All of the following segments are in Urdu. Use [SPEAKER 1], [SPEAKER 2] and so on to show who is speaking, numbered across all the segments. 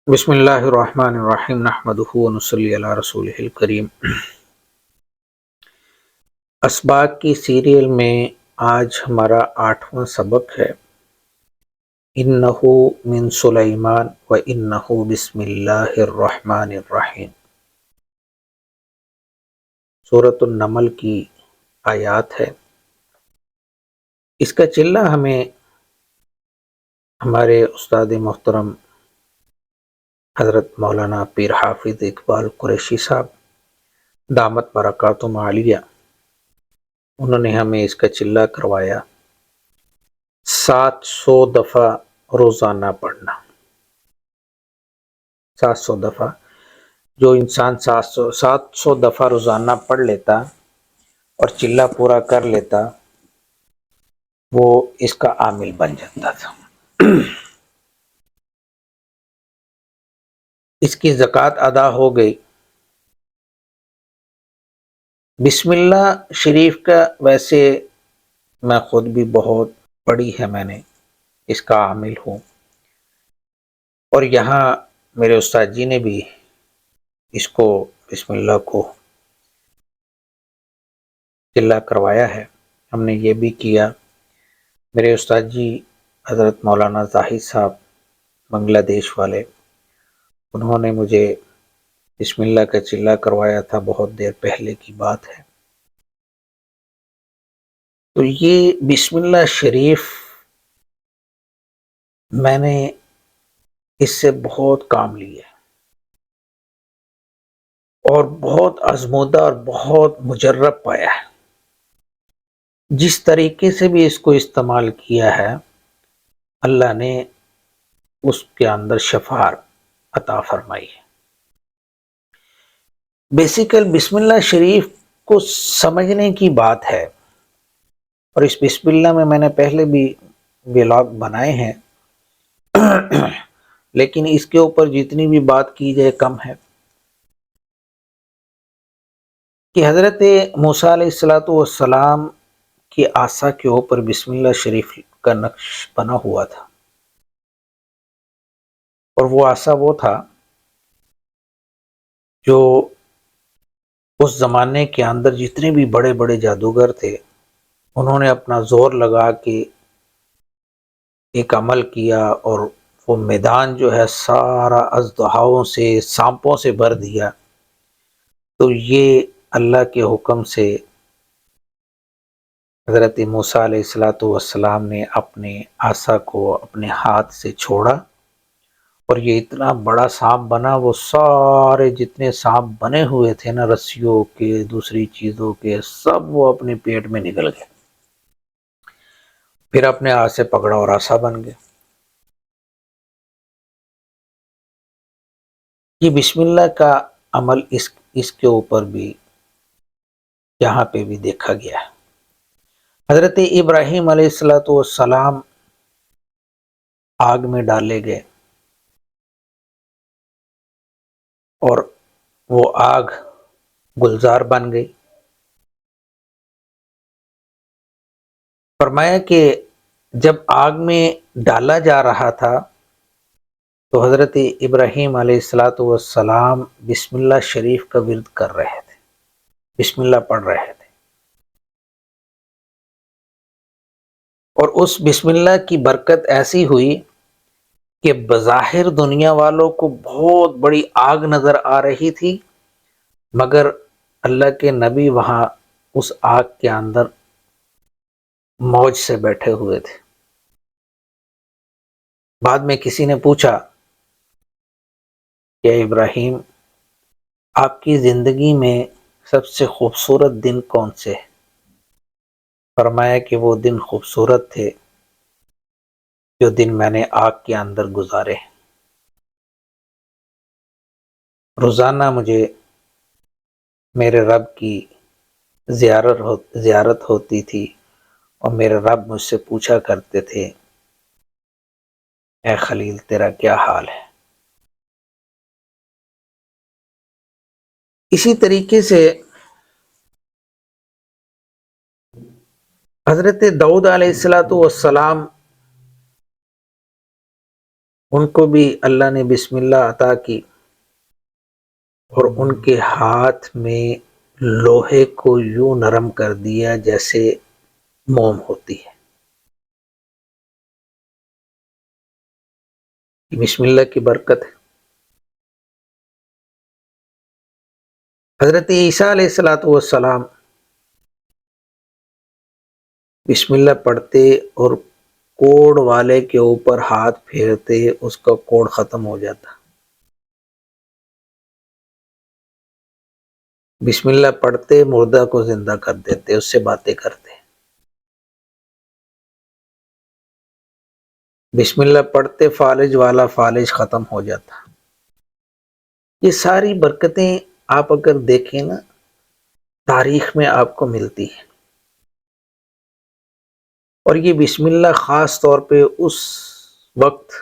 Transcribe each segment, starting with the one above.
[SPEAKER 1] بسم اللہ الرحمن الرحیم نحمدہ ونصلی علی رسولہ الکریم۔ اسباق کی سیریل میں آج ہمارا 8واں سبق ہے۔ انہ من سلیمان و انہ بسم اللہ الرحمن الرحیم۔ سورۃ النمل کی آیات ہے۔ اس کا چلہ ہمیں ہمارے استاد محترم حضرت مولانا پیر حافظ اقبال قریشی صاحب دامت برکاتہم عالیہ، انہوں نے ہمیں اس کا چلہ کروایا 700 دفعہ روزانہ پڑھنا۔ 700 دفعہ، جو انسان 700 دفعہ روزانہ پڑھ لیتا اور چلہ پورا کر لیتا وہ اس کا عامل بن جاتا تھا۔ اس کی زکوٰۃ ادا ہو گئی۔ بسم اللہ شریف کا ویسے میں خود بھی بہت پڑھی ہے، میں نے اس کا عامل ہوں، اور یہاں میرے استاد جی نے بھی اس کو بسم اللہ کو چلہ کروایا ہے، ہم نے یہ بھی کیا۔ میرے استاد جی حضرت مولانا زاہد صاحب بنگلہ دیش والے، انہوں نے مجھے بسم اللہ کا چلہ کروایا تھا، بہت دیر پہلے کی بات ہے۔ تو یہ بسم اللہ شریف میں نے اس سے بہت کام لیے اور بہت آزمودہ اور بہت مجرب پایا ہے۔ جس طریقے سے بھی اس کو استعمال کیا ہے، اللہ نے اس کے اندر شفا عطا فرمائی ہے۔ بیسیکل بسم اللہ شریف کو سمجھنے کی بات ہے، اور اس بسم اللہ میں نے پہلے بھی ولاگ بنائے ہیں، لیکن اس کے اوپر جتنی بھی بات کی جائے کم ہے۔ کہ حضرت موسیٰ علیہ السلام کی عصا کے اوپر بسم اللہ شریف کا نقش بنا ہوا تھا، اور وہ عصا وہ تھا جو اس زمانے کے اندر جتنے بھی بڑے بڑے جادوگر تھے، انہوں نے اپنا زور لگا کے ایک عمل کیا، اور وہ میدان جو ہے سارا اژدہاؤں سے، سانپوں سے بھر دیا۔ تو یہ اللہ کے حکم سے حضرت موسیٰ علیہ السلام نے اپنے عصا کو اپنے ہاتھ سے چھوڑا، اور یہ اتنا بڑا سانپ بنا، وہ سارے جتنے سانپ بنے ہوئے تھے نا، رسیوں کے، دوسری چیزوں کے، سب وہ اپنے پیٹ میں نکل گئے، پھر اپنے ہاتھ سے پکڑا اور عصا بن گئے۔ یہ بسم اللہ کا عمل اس کے اوپر بھی یہاں پہ بھی دیکھا گیا ہے۔ حضرت ابراہیم علیہ السلام آگ میں ڈالے گئے، اور وہ آگ گلزار بن گئی۔ فرمایا کہ جب آگ میں ڈالا جا رہا تھا تو حضرت ابراہیم علیہ السلام بسم اللہ شریف کا ورد کر رہے تھے، بسم اللہ پڑھ رہے تھے، اور اس بسم اللہ کی برکت ایسی ہوئی کہ بظاہر دنیا والوں کو بہت بڑی آگ نظر آ رہی تھی، مگر اللہ کے نبی وہاں اس آگ کے اندر موج سے بیٹھے ہوئے تھے۔ بعد میں کسی نے پوچھا کہ ابراہیم، آپ کی زندگی میں سب سے خوبصورت دن کون سے؟ فرمایا کہ وہ دن خوبصورت تھے جو دن میں نے آگ کے اندر گزارے۔ روزانہ مجھے میرے رب کی زیارت ہوتی تھی، اور میرے رب مجھ سے پوچھا کرتے تھے، اے خلیل تیرا کیا حال ہے؟ اسی طریقے سے حضرت داؤد علیہ السلام ان کو بھی اللہ نے بسم اللہ عطا کی اور ان کے ہاتھ میں لوہے کو یوں نرم کر دیا جیسے موم ہوتی ہے. بسم اللہ کی برکت ہے. حضرت عیسیٰ علیہ السلام بسم اللہ پڑھتے اور کوڑ والے کے اوپر ہاتھ پھیرتے، اس کا کوڑ ختم ہو جاتا. بسم اللہ پڑھتے مردہ کو زندہ کر دیتے، اس سے باتیں کرتے. بسم اللہ پڑھتے فالج والا فالج ختم ہو جاتا. یہ ساری برکتیں آپ اگر دیکھیں نا تاریخ میں آپ کو ملتی ہیں. اور یہ بسم اللہ خاص طور پہ اس وقت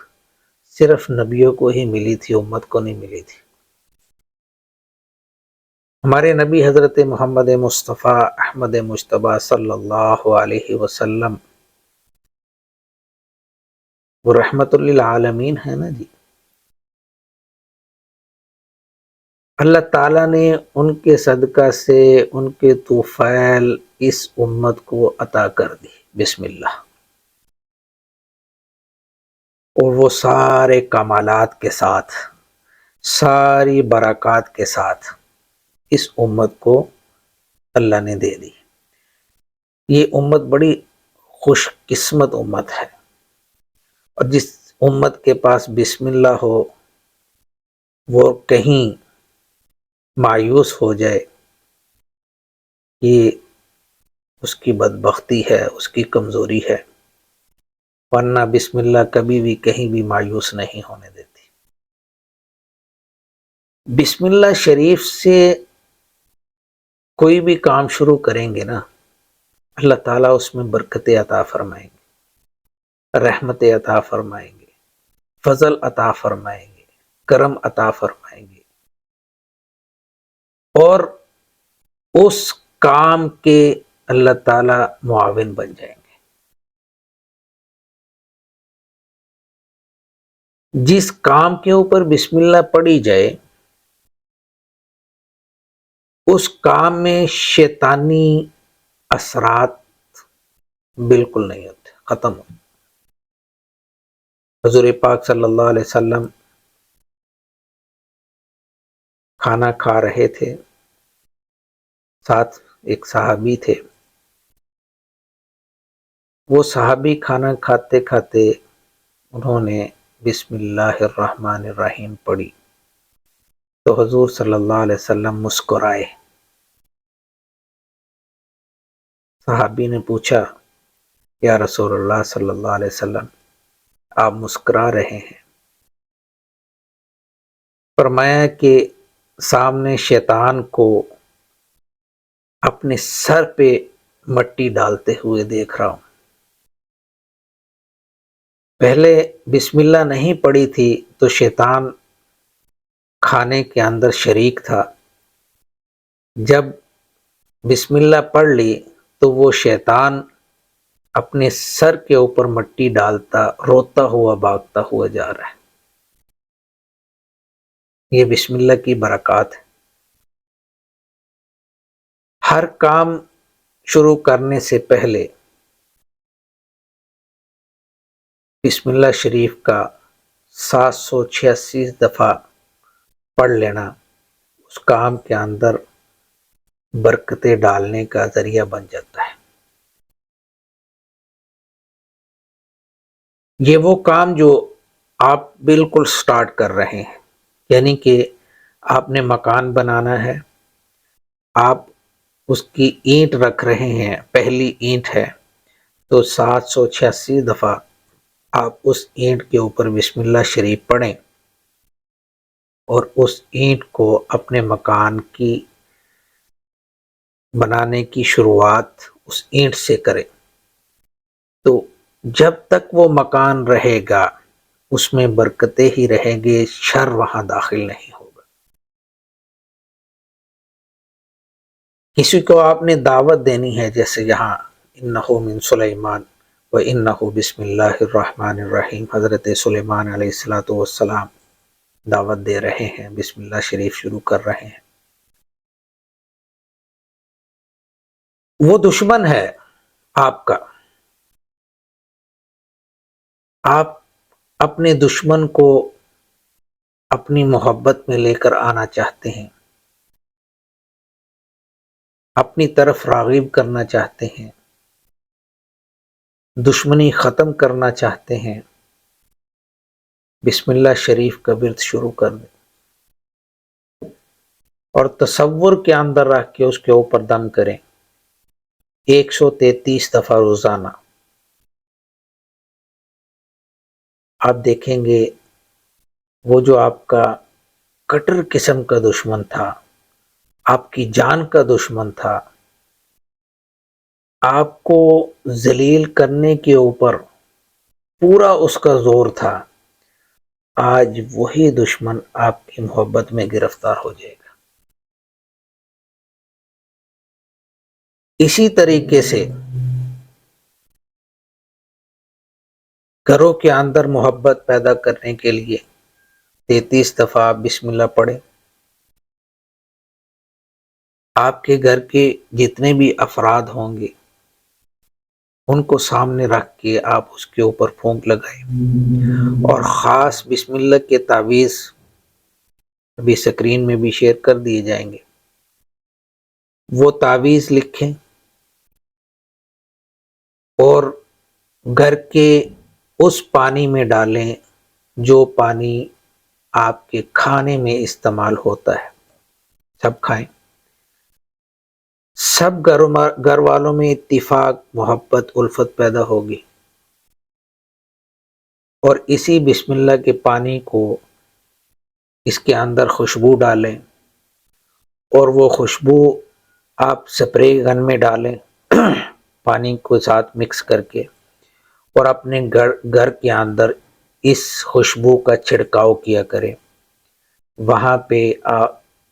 [SPEAKER 1] صرف نبیوں کو ہی ملی تھی، امت کو نہیں ملی تھی. ہمارے نبی حضرت محمد مصطفیٰ احمد مجتبیٰ صلی اللہ علیہ وسلم وہ رحمت للعالمین ہے نا جی. اللہ تعالیٰ نے ان کے صدقہ سے ان کے طفیل اس امت کو عطا کر دی بسم اللہ. اور وہ سارے کمالات کے ساتھ، ساری برکات کے ساتھ اس امت کو اللہ نے دے دی. یہ امت بڑی خوش قسمت امت ہے. اور جس امت کے پاس بسم اللہ ہو وہ کہیں مایوس ہو جائے، یہ اس کی بدبختی ہے، اس کی کمزوری ہے. ورنہ بسم اللہ کبھی بھی کہیں بھی مایوس نہیں ہونے دیتی. بسم اللہ شریف سے کوئی بھی کام شروع کریں گے نا اللہ تعالیٰ اس میں برکت عطا فرمائیں گے، رحمت عطا فرمائیں گے، فضل عطا فرمائیں گے، کرم عطا فرمائیں گے. اور اس کام کے اللہ تعالیٰ معاون بن جائیں گے. جس کام کے اوپر بسم اللہ پڑھی جائے اس کام میں شیطانی اثرات بالکل نہیں ہوتے، ختم ہو. حضور پاک صلی اللہ علیہ وسلم کھانا کھا رہے تھے، ساتھ ایک صحابی تھے. وہ صحابی کھانا کھاتے کھاتے انہوں نے بسم اللہ الرحمن الرحیم پڑھی تو حضور صلی اللہ علیہ وسلم مسکرائے. صحابی نے پوچھا یا رسول اللہ صلی اللہ علیہ وسلم آپ مسکرا رہے ہیں؟ فرمایا کہ سامنے شیطان کو اپنے سر پہ مٹی ڈالتے ہوئے دیکھ رہا ہوں. پہلے بسم اللہ نہیں پڑھی تھی تو شیطان کھانے کے اندر شریک تھا. جب بسم اللہ پڑھ لی تو وہ شیطان اپنے سر کے اوپر مٹی ڈالتا روتا ہوا بھاگتا ہوا جا رہا ہے. یہ بسم اللہ کی برکات ہے. ہر کام شروع کرنے سے پہلے بسم اللہ شریف کا 786 دفعہ پڑھ لینا اس کام کے اندر برکتیں ڈالنے کا ذریعہ بن جاتا ہے. یہ وہ کام جو آپ بالکل سٹارٹ کر رہے ہیں، یعنی کہ آپ نے مکان بنانا ہے، آپ اس کی اینٹ رکھ رہے ہیں، پہلی اینٹ ہے تو 786 دفعہ آپ اس اینٹ کے اوپر بسم اللہ شریف پڑھیں اور اس اینٹ کو اپنے مکان کی بنانے کی شروعات اس اینٹ سے کریں. تو جب تک وہ مکان رہے گا اس میں برکتیں ہی رہیں گے، شر وہاں داخل نہیں ہوگا. کسی کو آپ نے دعوت دینی ہے، جیسے یہاں انہو من سلیمان وَإِنَّهُ بسم اللہ الرحمن الرحیم۔ حضرت سلیمان علیہ السلام دعوت دے رہے ہیں، بسم اللہ شریف شروع کر رہے ہیں۔ وہ دشمن ہے آپ کا، آپ اپنے دشمن کو اپنی محبت میں لے کر آنا چاہتے ہیں، اپنی طرف راغب کرنا چاہتے ہیں، دشمنی ختم کرنا چاہتے ہیں۔ بسم اللہ شریف کا ورد شروع کر دیں اور تصور کے اندر رکھ کے اس کے اوپر دم کریں 133 دفعہ روزانہ۔ آپ دیکھیں گے وہ جو آپ کا کٹر قسم کا دشمن تھا، آپ کی جان کا دشمن تھا، آپ کو ذلیل کرنے کے اوپر پورا اس کا زور تھا، آج وہی دشمن آپ کی محبت میں گرفتار ہو جائے گا۔ اسی طریقے سے گھروں کے اندر محبت پیدا کرنے کے لیے 33 دفعہ آپ بسم اللہ پڑھیں۔ آپ کے گھر کے جتنے بھی افراد ہوں گے ان کو سامنے رکھ کے آپ اس کے اوپر پھونک لگائیں، اور خاص بسم اللہ کے تعویذ ابھی سکرین میں بھی شیئر کر دیے جائیں گے، وہ تعویذ لکھیں اور گھر کے اس پانی میں ڈالیں جو پانی آپ کے کھانے میں استعمال ہوتا ہے، سب کھائیں۔ سب گھر والوں میں اتفاق، محبت، الفت پیدا ہوگی، اور اسی بسم اللہ کے پانی کو اس کے اندر خوشبو ڈالیں، اور وہ خوشبو آپ سپرے گن میں ڈالیں پانی کو ساتھ مکس کر کے، اور اپنے گھر کے اندر اس خوشبو کا چھڑکاؤ کیا کریں۔ وہاں پہ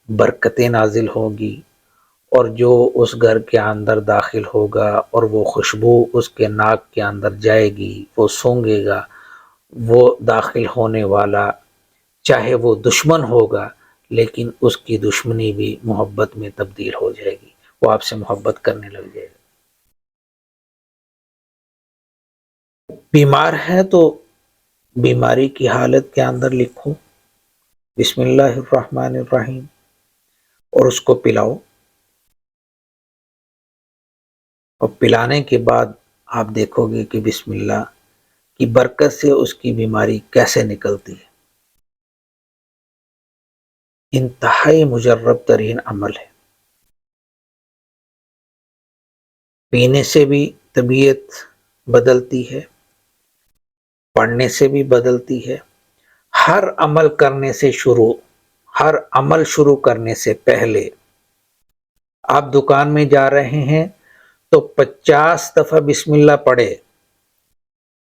[SPEAKER 1] برکتیں نازل ہوگی، اور جو اس گھر کے اندر داخل ہوگا اور وہ خوشبو اس کے ناک کے اندر جائے گی، وہ سونگے گا، وہ داخل ہونے والا چاہے وہ دشمن ہوگا لیکن اس کی دشمنی بھی محبت میں تبدیل ہو جائے گی، وہ آپ سے محبت کرنے لگ جائے گا۔ بیمار ہے تو بیماری کی حالت کے اندر لکھو بسم اللہ الرحمن الرحیم اور اس کو پلاؤ، اور پلانے کے بعد آپ دیکھو گے کہ بسم اللہ کی برکت سے اس کی بیماری کیسے نکلتی ہے۔ انتہائی مجرب ترین عمل ہے، پینے سے بھی طبیعت بدلتی ہے، پڑھنے سے بھی بدلتی ہے۔ ہر عمل شروع کرنے سے پہلے آپ دکان میں جا رہے ہیں تو 50 دفعہ بسم اللہ پڑھے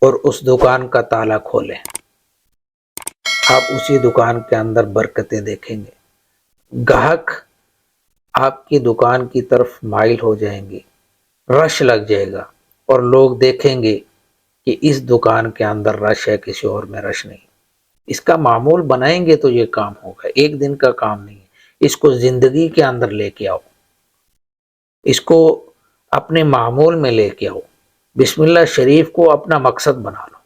[SPEAKER 1] اور اس دکان کا تالا کھولیں، آپ اسی دکان کے اندر برکتیں دیکھیں گے، گاہک آپ کی دکان کی طرف مائل ہو جائیں گے، رش لگ جائے گا، اور لوگ دیکھیں گے کہ اس دکان کے اندر رش ہے، کسی اور میں رش نہیں۔ اس کا معمول بنائیں گے تو یہ کام ہوگا، ایک دن کا کام نہیں ہے، اس کو زندگی کے اندر لے کے آؤ، اس کو اپنے معمول میں لے کے آؤ، بسم اللہ شریف کو اپنا مقصد بنا لو،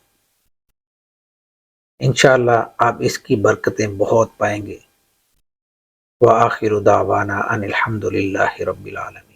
[SPEAKER 1] انشاءاللہ آپ اس کی برکتیں بہت پائیں گے۔ وآخر دعوانا ان الحمد للہ رب العالمین۔